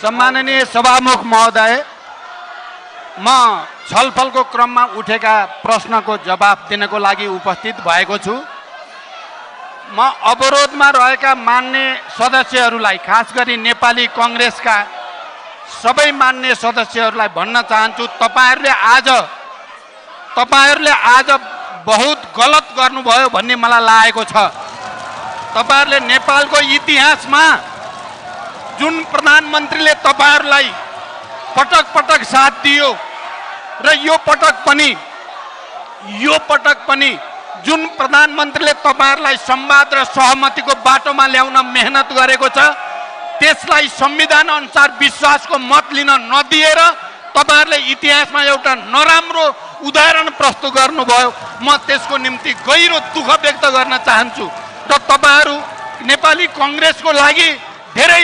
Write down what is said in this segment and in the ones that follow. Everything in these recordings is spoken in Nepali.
सम्माननीय सभामुख महोदय, म छलफलको क्रममा उठेका प्रश्नको जवाफ दिनको लागि उपस्थित भएको छु। म अवरोधमा रहेका मान्य सदस्यहरूलाई, खास गरी नेपाली कङ्ग्रेसका सबै मान्य सदस्यहरूलाई भन्न चाहन्छु, तपाईहरुले आज बहुत गलत गर्नुभयो भन्ने मलाई लागेको छ। तपाईहरुले नेपालको इतिहासमा जुन प्रधानमन्त्रीले तपाईहरुलाई पटक पटक साथ दियो र यो पटक पनि जुन प्रधानमन्त्रीले तपाईहरुलाई संवाद र सहमतिको बाटोमा ल्याउन मेहनत गरेको छ, त्यसलाई संविधान अनुसार विश्वासको मत लिन नदिएर तपाईहरुले इतिहासमा एउटा नराम्रो उदाहरण प्रस्तुत गर्नुभयो। म त्यसको निम्ति गहिरो दुःख व्यक्त गर्न चाहन्छु र तपाईहरु नेपाली कङ्ग्रेसको लागि धेरै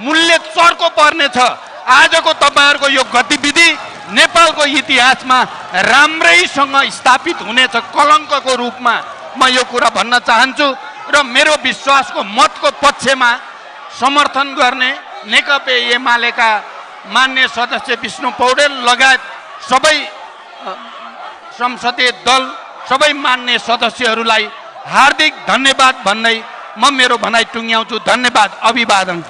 मूल्य चर्को पर्नेछ। आजको तपाईहरुको यो गतिविधि नेपालको इतिहासमा राम्रैसँग स्थापित हुनेछ कलङ्कको रूपमा। म यो कुरा भन्न चाहन्छु र मेरो विश्वासको मतको पक्षमा समर्थन गर्ने नेकपा एमालेका मान्य सदस्य विष्णु पौडेल लगायत सबै संसदीय दल, सबै मान्य सदस्यहरूलाई हार्दिक धन्यवाद भन्दै म मेरो भनाइ टुङ्ग्याउँछु। धन्यवाद, अभिवादन।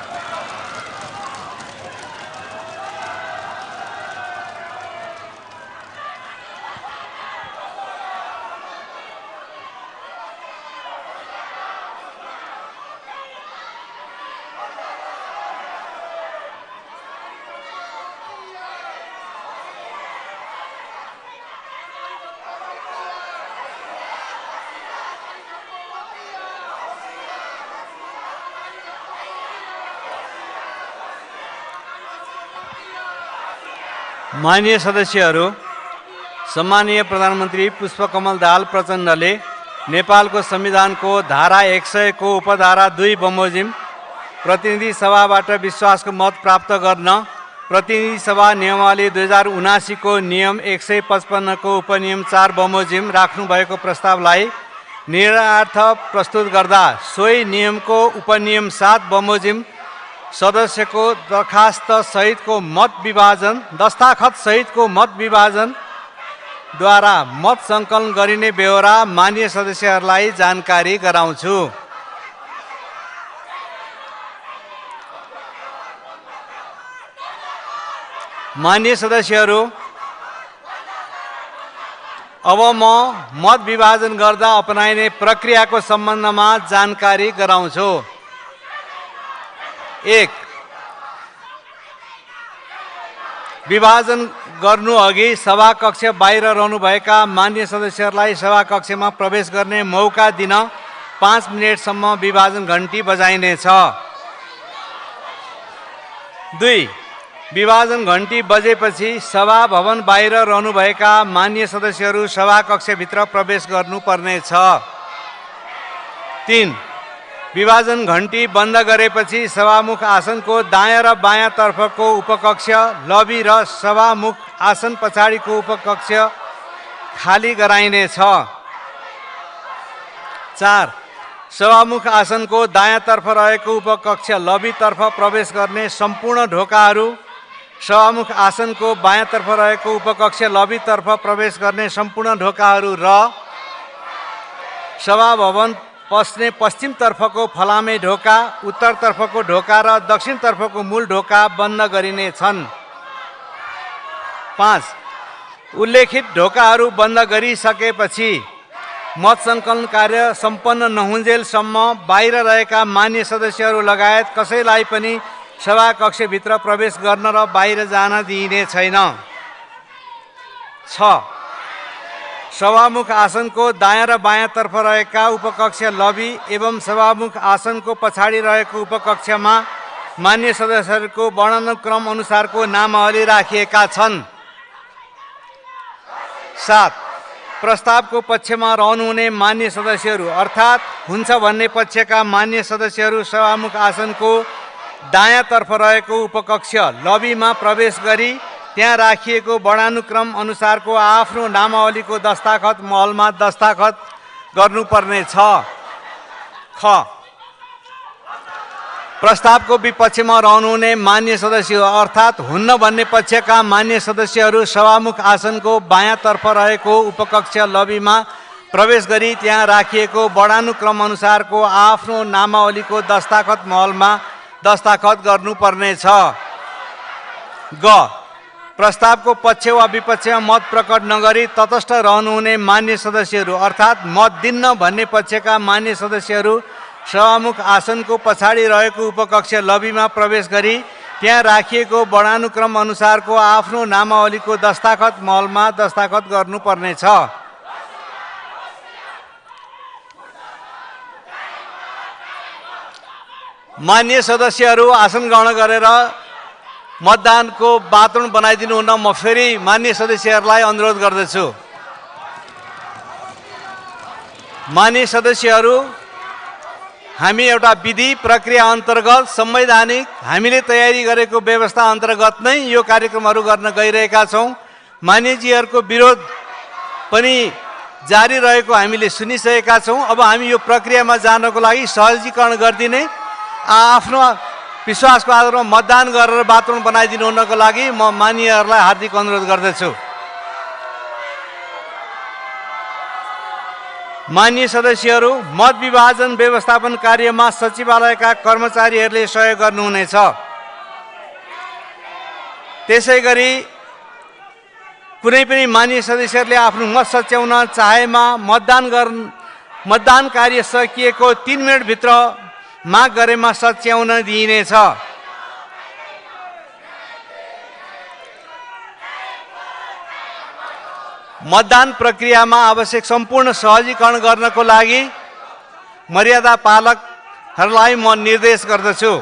माननीय सदस्यहरू, सम्मानीय प्रधानमन्त्री पुष्पकमल दाहाल प्रचण्डले नेपालको संविधानको धारा 100 को उपधारा 2 बमोजिम प्रतिनिधि सभाबाट विश्वासको मत प्राप्त गर्न प्रतिनिधि सभा नियमावली 2079 को नियम 155 को उपनियम 4 बमोजिम राख्नुभएको प्रस्तावलाई निरर्थ प्रस्तुत गर्दा सोही नियमको उपनियम 7 बमोजिम सदस्यको दरखास्त सहितको दस्ताखत सहितको मत विभाजनद्वारा मत सङ्कलन गरिने बेहोरा मान्य सदस्यहरूलाई जानकारी गराउँछु। मान्य सदस्यहरू, अब म मत विभाजन गर्दा अपनाइने प्रक्रियाको सम्बन्धमा जानकारी गराउँछु। 1. विभाजन गर्नु अघि सभाकक्ष बाहिर रहनुभएका मान्य सदस्यहरूलाई सभाकक्षमा प्रवेश गर्ने मौका दिन 5 मिनेटसम्म विभाजन घण्टी बजाइनेछ। 2. विभाजन घण्टी बजेपछि सभा भवन बाहिर रहनुभएका मान्य सदस्यहरू सभाकक्षभित्र प्रवेश गर्नुपर्नेछ। 3. विभाजन घण्टी बन्द गरेपछि सभामुख आसनको दायाँ र बायाँ तर्फको उपकक्ष, लबी र सभामुख आसन पछाडिको उपकक्ष खाली गराइनेछ। 4. सभामुख आसनको दायाँ तर्फ रहेको उपकक्ष, लबीतर्फ प्रवेश गर्ने सम्पूर्ण ढोकाहरू, सभामुख आसनको बायाँ तर्फ रहेको उपकक्ष, लबीतर्फ प्रवेश गर्ने सम्पूर्ण ढोकाहरू र सभाभवन पस्ने पश्चिमतर्फको फलामे ढोका, उत्तरतर्फको ढोका र दक्षिणतर्फको मूल ढोका बन्द गरिनेछन्। 5. उल्लेखित ढोकाहरू बन्द गरिसकेपछि मत सङ्कलन कार्य सम्पन्न नहुन्जेलसम्म बाहिर रहेका मान्य सदस्यहरू लगायत कसैलाई पनि सभाकक्षभित्र प्रवेश गर्न र बाहिर जान दिइने छैन। 6. सभामुख आसनको दायाँ र बायाँ तर्फ रहेका उपकक्ष, लबी एवं सभामुख आसनको पछाडि रहेको उपकक्षमा मान्य सदस्यहरूको वर्णानुक्रम अनुसारको नामावली राखिएका छन्। 7. प्रस्तावको पक्षमा रहनुहुने मान्य सदस्यहरू अर्थात् हुन्छ भन्ने पक्षका मान्य सदस्यहरू सभामुख आसनको दायाँ तर्फ रहेको उपकक्ष, लबीमा प्रवेश गरी त्यहाँ राखिएको वर्णानुक्रम अनुसारको आफ्नो नामावलीको दस्ताखत महलमा दस्ताखत गर्नुपर्ने छ। ख. प्रस्तावको विपक्षमा रहनुहुने मान्य सदस्यहरू अर्थात् हुन्न भन्ने पक्षका मान्य सदस्यहरू सभामुख आसनको बायाँतर्फ रहेको उपकक्ष लबीमा प्रवेश गरी त्यहाँ राखिएको वर्णानुक्रम अनुसारको आफ्नो नामावलीको दस्ताखत महलमा दस्ताखत गर्नुपर्नेछ। ग प्रस्तावको पक्ष वा विपक्षमा मत प्रकट नगरी तटस्थ रहनुहुने मान्य सदस्यहरू अर्थात् मत दिन्न भन्ने पक्षका मान्य सदस्यहरू सभामुख आसनको पछाडि रहेको उपकक्ष लबीमा प्रवेश गरी त्यहाँ राखिएको वर्णानुक्रम अनुसारको आफ्नो नामावलीको दस्ताखत महलमा दस्ताखत गर्नुपर्नेछ। मान्य सदस्यहरू आसन ग्रहण गरेर मतदानको वातावरण बनाइदिनु हुन म फेरि मान्य सदस्यहरूलाई अनुरोध गर्दछु। मान्य सदस्यहरू, हामी एउटा विधि प्रक्रिया अन्तर्गत संवैधानिक हामीले तयारी गरेको व्यवस्था अन्तर्गत नै यो कार्यक्रमहरू गर्न गइरहेका छौँ। मान्यजीहरूको विरोध पनि जारी रहेको हामीले सुनिसकेका छौँ। अब हामी यो प्रक्रियामा जानको लागि सहजीकरण गरिदिने आफ्नो विश्वासको आधारमा मतदान गरेर वातावरण बनाइदिनु हुनको लागि म मान्यहरूलाई हार्दिक अनुरोध गर्दछु। मान्य सदस्यहरू, मत विभाजन व्यवस्थापन कार्यमा सचिवालयका कर्मचारीहरूले सहयोग गर्नुहुनेछ। त्यसैगरी कुनै पनि मान्य सदस्यहरूले आफ्नो मत सच्याउन चाहेमा मतदान कार्य सकिएको 3 मिनेटभित्र माग गरेमा सच्याउन दिइनेछ। मतदान प्रक्रियामा आवश्यक सम्पूर्ण सहजीकरण गर्नको लागि मर्यादा पालकहरूलाई म निर्देश गर्दछु।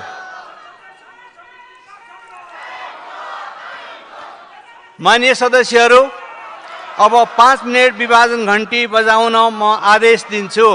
मान्य सदस्यहरू, अब 5 मिनेट विभाजन घण्टी बजाउन म आदेश दिन्छु।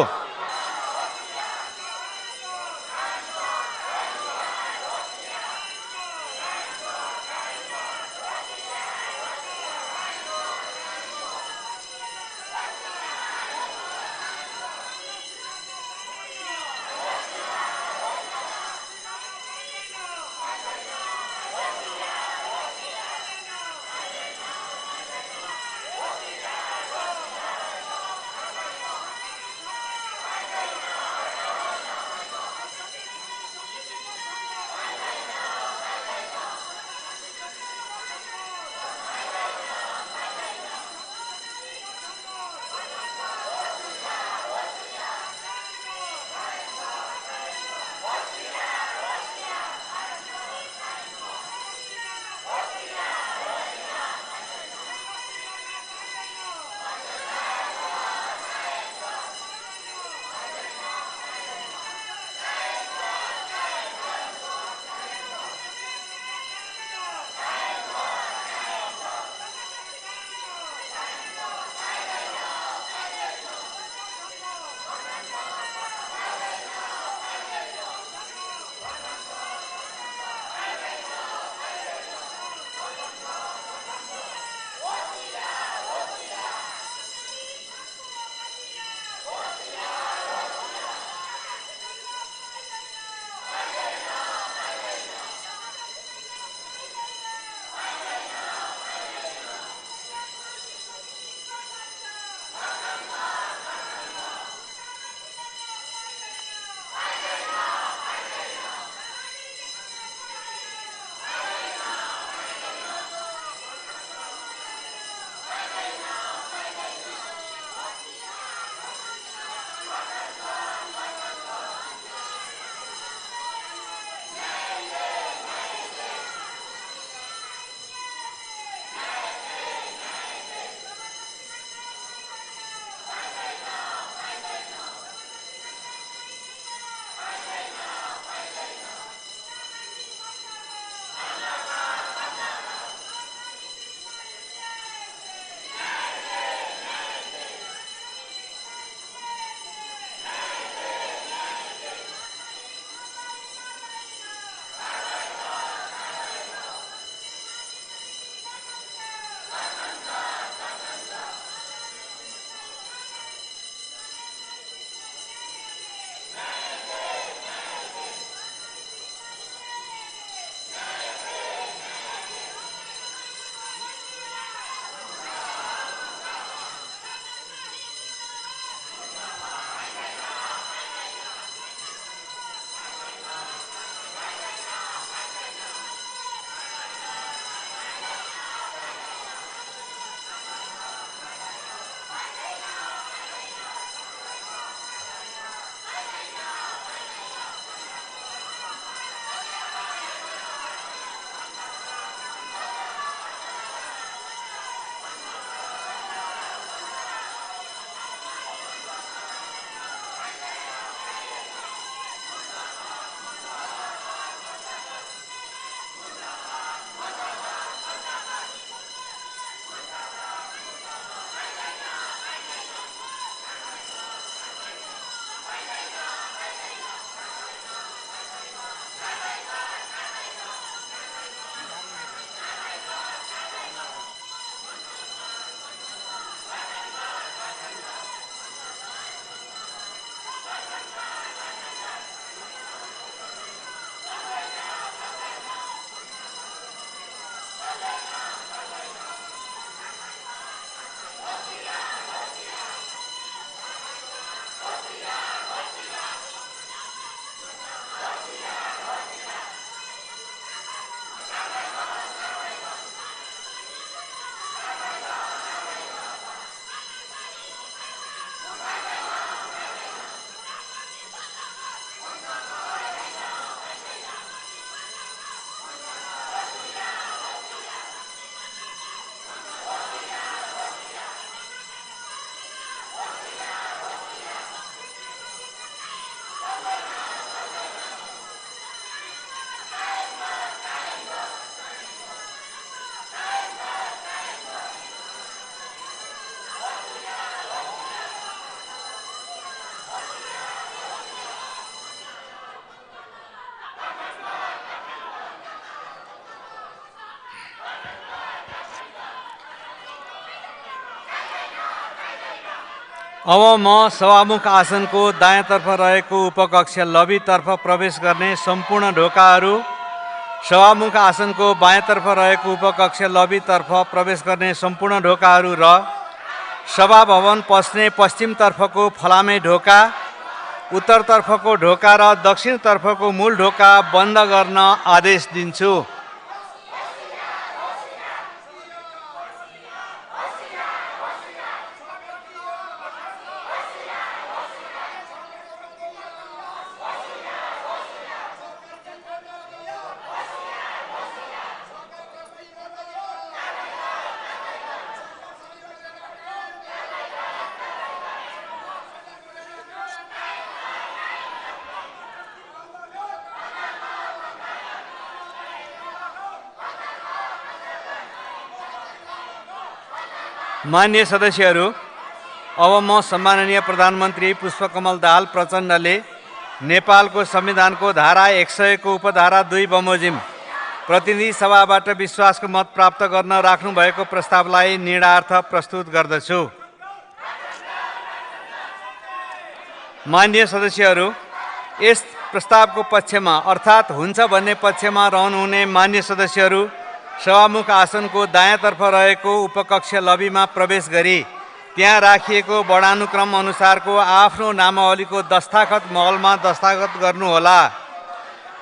अब म सभामुख आसनको दायाँतर्फ रहेको उपकक्ष लबीतर्फ प्रवेश गर्ने सम्पूर्ण ढोकाहरू, सभामुख आसनको बायाँतर्फ रहेको उपकक्ष लबीतर्फ प्रवेश गर्ने सम्पूर्ण ढोकाहरू र सभा भवन पस्ने पश्चिमतर्फको फलामे ढोका, उत्तरतर्फको ढोका र दक्षिणतर्फको मूल ढोका बन्द गर्न आदेश दिन्छु। मान्य सदस्यहरू, अब म सम्माननीय प्रधानमन्त्री पुष्पकमल दाहाल प्रचण्डले नेपालको संविधानको धारा 100 को उपधारा 2 बमोजिम प्रतिनिधि सभाबाट विश्वासको मत प्राप्त गर्न राख्नुभएको प्रस्तावलाई निर्णयार्थ प्रस्तुत गर्दछु। मान्य सदस्यहरू, यस प्रस्तावको पक्षमा अर्थात् हुन्छ भन्ने पक्षमा रहनुहुने मान्य सदस्यहरू सभामुख आसनको दायाँतर्फ रहेको उपकक्ष लबीमा प्रवेश गरी त्यहाँ राखिएको वर्णानुक्रम अनुसारको आफ्नो नामावलीको दस्ताखत महलमा दस्ताखत गर्नुहोला।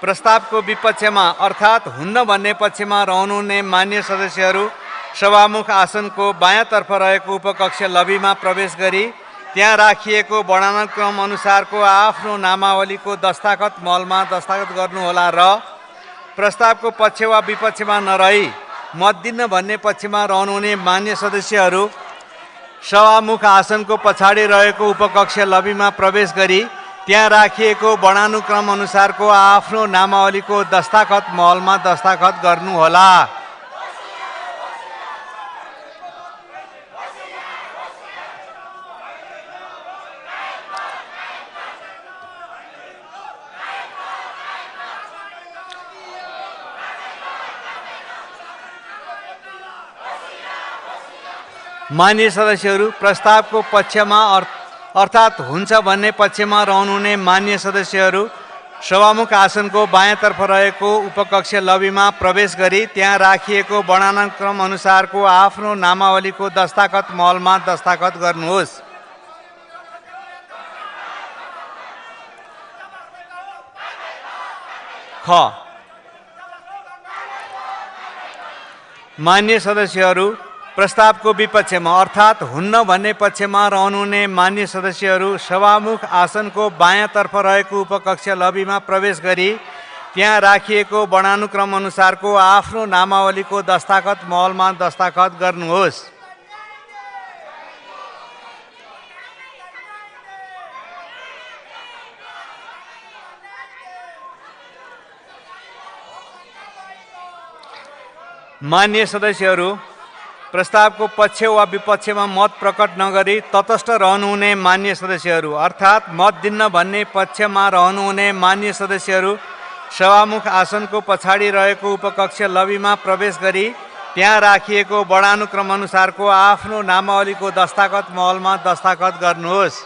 प्रस्तावको विपक्षमा अर्थात् हुन्न भन्ने पक्षमा रहनुहुने मान्य सदस्यहरू सभामुख आसनको बायाँतर्फ रहेको उपकक्ष लबीमा प्रवेश गरी त्यहाँ राखिएको वर्णानुक्रम अनुसारको आफ्नो नामावलीको दस्ताखत महलमा दस्ताखत गर्नुहोला र प्रस्तावको पक्ष वा विपक्षमा नरही मत दिन भन्ने पक्षमा रहनुहुने मान्य सदस्यहरू सभामुख आसनको पछाडि रहेको उपकक्ष लबीमा प्रवेश गरी त्यहाँ राखिएको वर्णानुक्रम अनुसारको आफ्नो नामावलीको दस्ताखत महलमा दस्ताखत गर्नुहोला। मान्य सदस्यहरू, प्रस्तावको पक्षमा अर्थात् हुन्छ भन्ने पक्षमा रहनुहुने मान्य सदस्यहरू सभामुख आसनको बायाँतर्फ रहेको उपकक्ष लबीमा प्रवेश गरी त्यहाँ राखिएको वर्णानुक्रम अनुसारको आफ्नो नामावलीको दस्ताखत महलमा दस्ताखत गर्नुहोस्। ख। मान्य सदस्यहरू, प्रस्तावको विपक्षमा अर्थात् हुन्न भन्ने पक्षमा रहनुहुने मान्य सदस्यहरू सभामुख आसनको बायाँतर्फ रहेको उपकक्ष लबीमा प्रवेश गरी त्यहाँ राखिएको वर्णानुक्रम अनुसारको आफ्नो नामावलीको दस्ताखत महलमा दस्ताखत गर्नुहोस्। मान्य सदस्यहरू, प्रस्तावको पक्ष वा विपक्षमा मत प्रकट नगरी तटस्थ रहनुहुने मान्य सदस्यहरू अर्थात् मत दिन्न भन्ने पक्षमा रहनुहुने मान्य सदस्यहरू सभामुख आसनको पछाडि रहेको उपकक्ष लबीमा प्रवेश गरी त्यहाँ राखिएको वर्णानुक्रम अनुसारको आफ्नो नामावलीको दस्ताखत महलमा दस्ताखत गर्नुहोस्।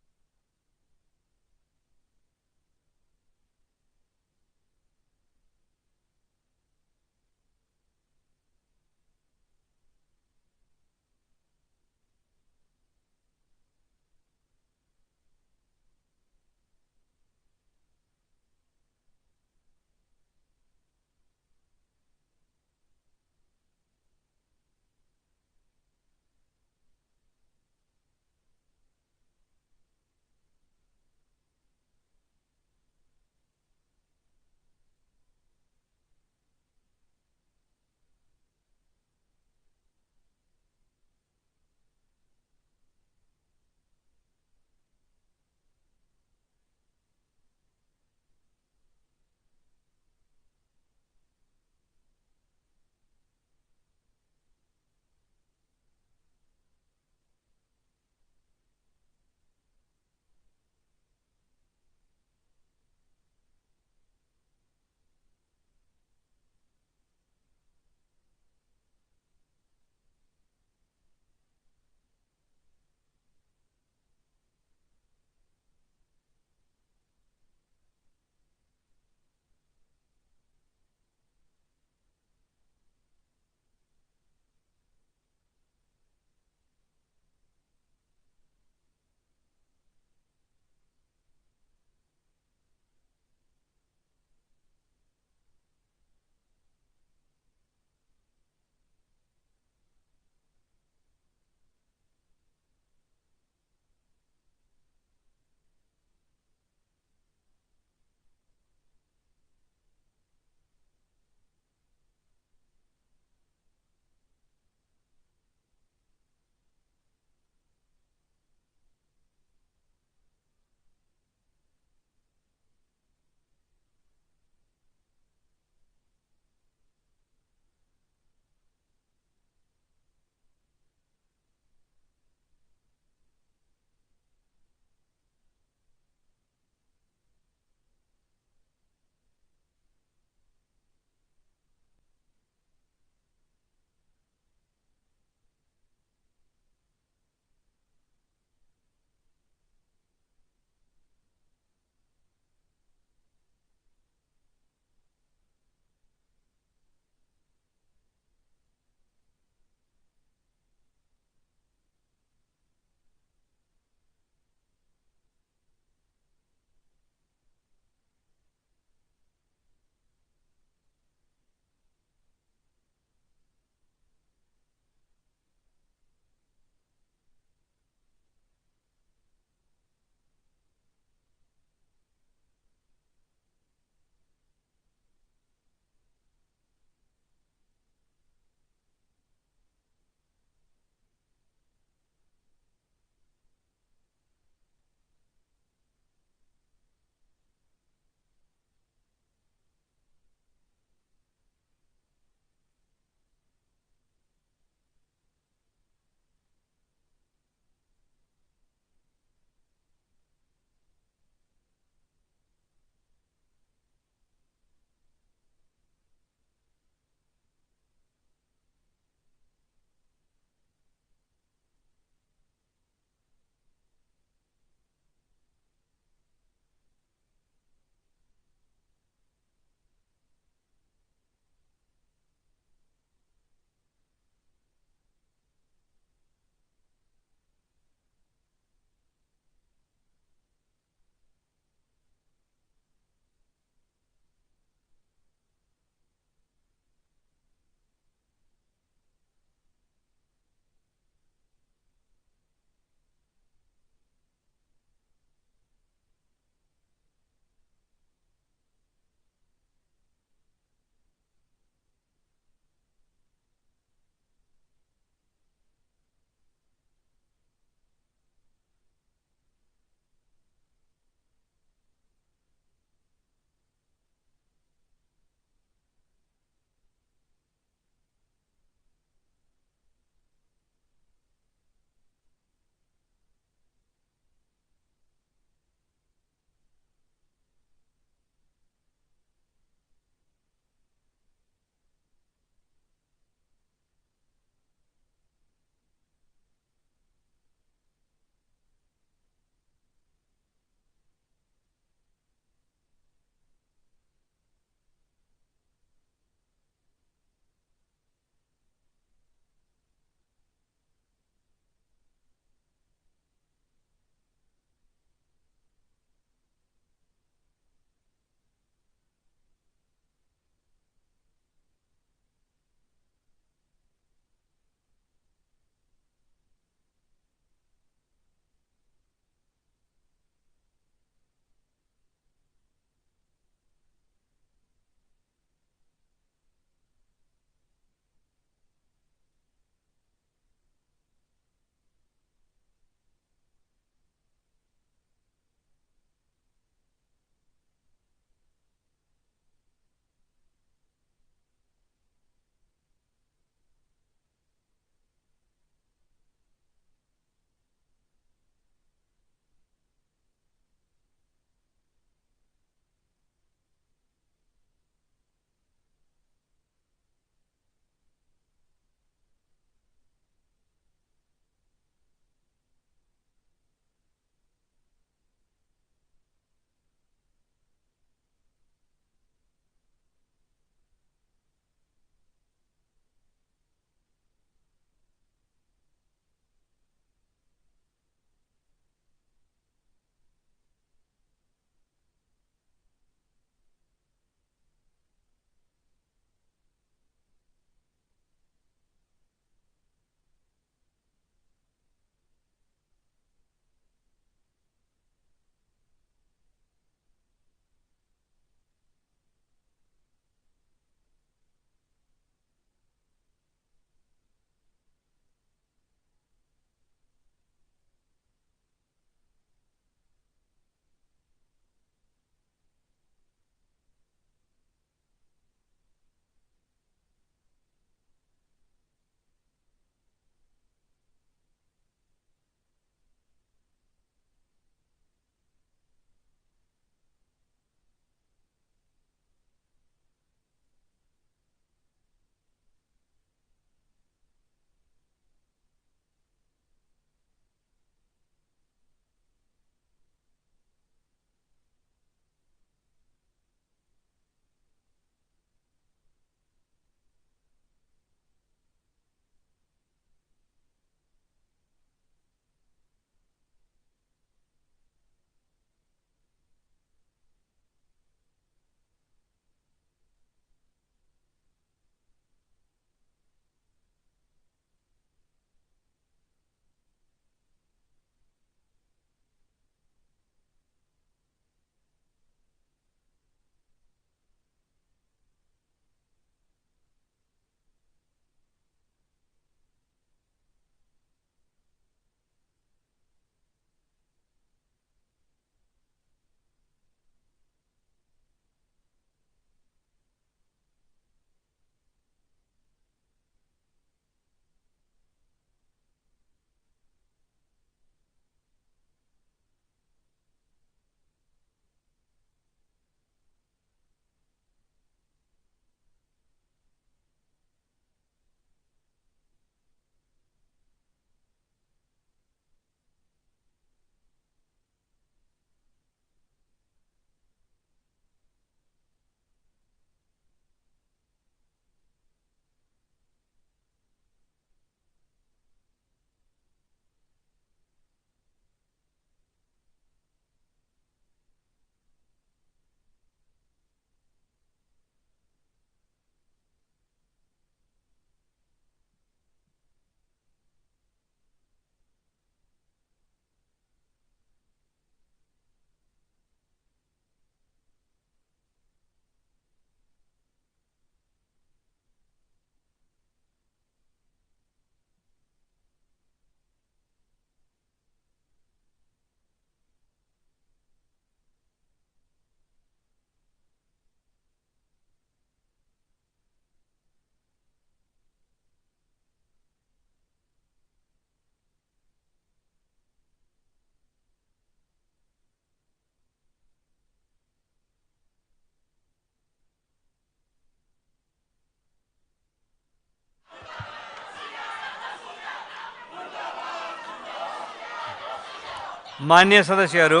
मान्य सदस्यहरू,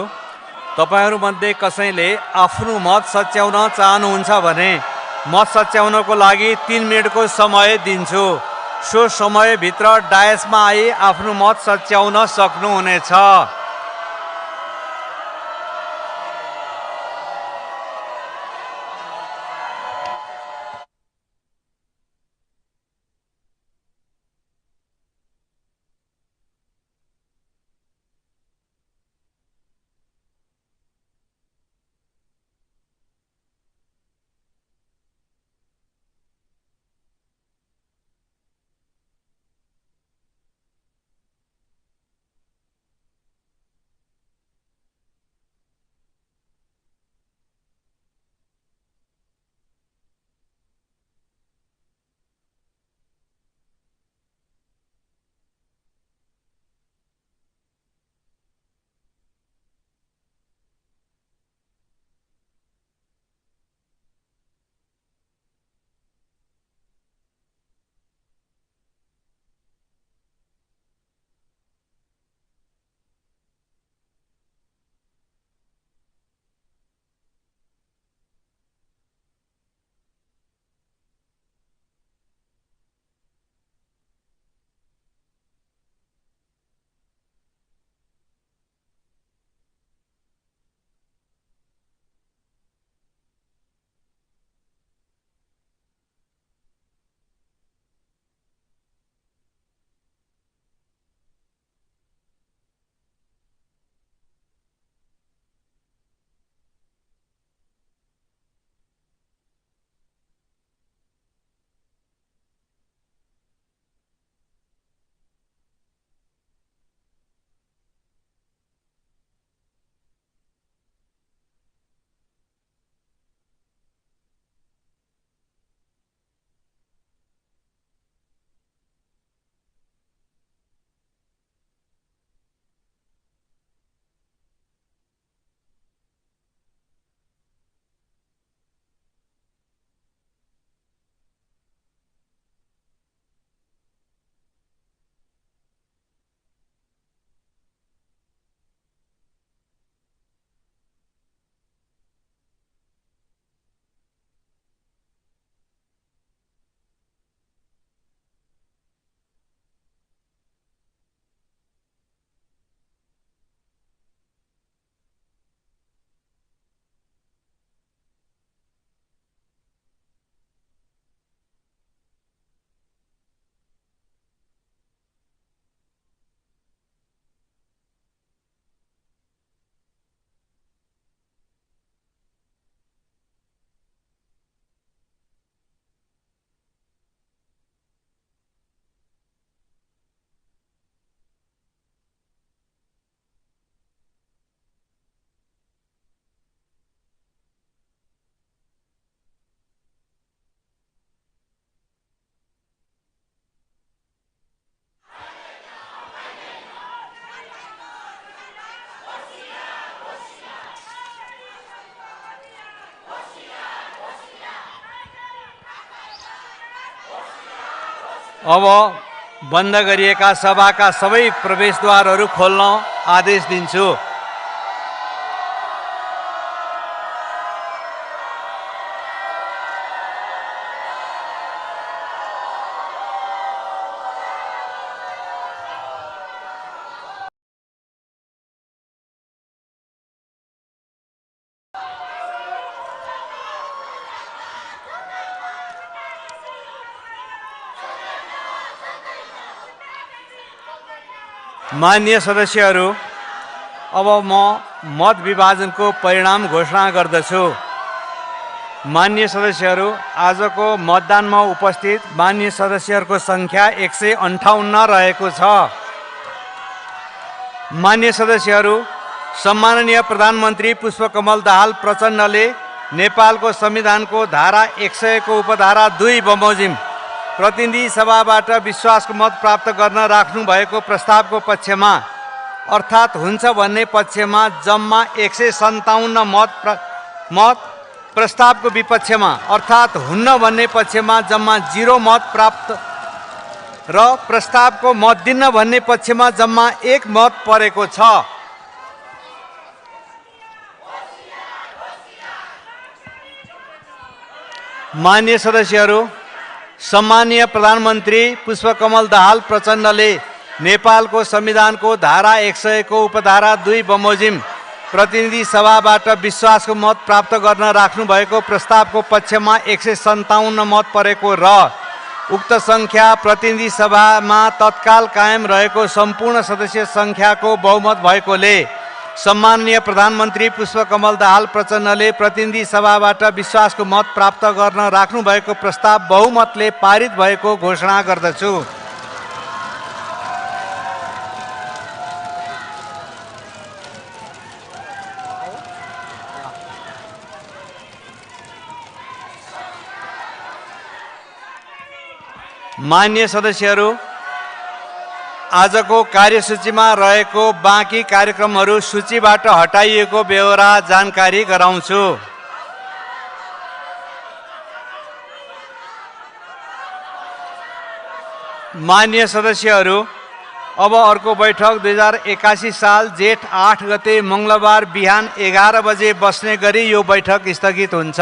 तपाईहरूमध्ये कसैले आफ्नो मत सच्याउन चाहनुहुन्छ भने मत सच्याउनको लागि 3 मिनेटको समय दिन्छु। सो समयभित्र डायसमा आई आफ्नो मत सच्याउन सक्नुहुनेछ। अब बन्द गरिएका सभाका सबै प्रवेशद्वारहरू खोल्न आदेश दिन्छु। मान्य सदस्यहरू, अब म मत विभाजनको परिणाम घोषणा गर्दछु। मान्य सदस्यहरू, आजको मतदानमा उपस्थित मान्य सदस्यहरूको सङ्ख्या 158 रहेको छ। मान्य सदस्यहरू, सम्माननीय प्रधानमन्त्री पुष्पकमल दाहाल प्रचण्डले नेपालको संविधानको धारा 100 को उपधारा 2 बमोजिम प्रतिनिधि सभाबाट विश्वासको मत प्राप्त गर्न राख्नु भएको प्रस्तावको पक्षमा अर्थात् हुन्छ भन्ने पक्षमा जम्मा 157 मत, प्रस्तावको विपक्षमा अर्थात् हुन्न भन्ने पक्षमा जम्मा 0 मत प्राप्त र प्रस्तावको मत दिन्न भन्ने पक्षमा जम्मा 1 मत परेको छ। मान्य सदस्यहरू, सम्मानीय प्रधानमन्त्री पुष्पकमल दाहाल प्रचण्डले नेपालको संविधानको धारा 100 को उपधारा 2 बमोजिम प्रतिनिधि सभाबाट विश्वासको मत प्राप्त गर्न राख्नुभएको प्रस्तावको पक्षमा 157 मत परेको र उक्त सङ्ख्या प्रतिनिधि सभामा तत्काल कायम रहेको सम्पूर्ण सदस्य सङ्ख्याको बहुमत भएकोले सम्माननीय प्रधानमन्त्री पुष्पकमल दाहाल प्रचण्डले प्रतिनिधि सभाबाट विश्वासको मत प्राप्त गर्न राख्नुभएको प्रस्ताव बहुमतले पारित भएको घोषणा गर्दछु। मान्य सदस्यहरू, आजको कार्यसूचीमा रहेको बाँकी कार्यक्रमहरू सूचीबाट हटाइएको बेहोरा जानकारी गराउँछु। मान्य सदस्यहरू, अब अर्को बैठक 2081 साल जेठ 8 गते मङ्गलबार बिहान 11 बजे बस्ने गरी यो बैठक स्थगित हुन्छ।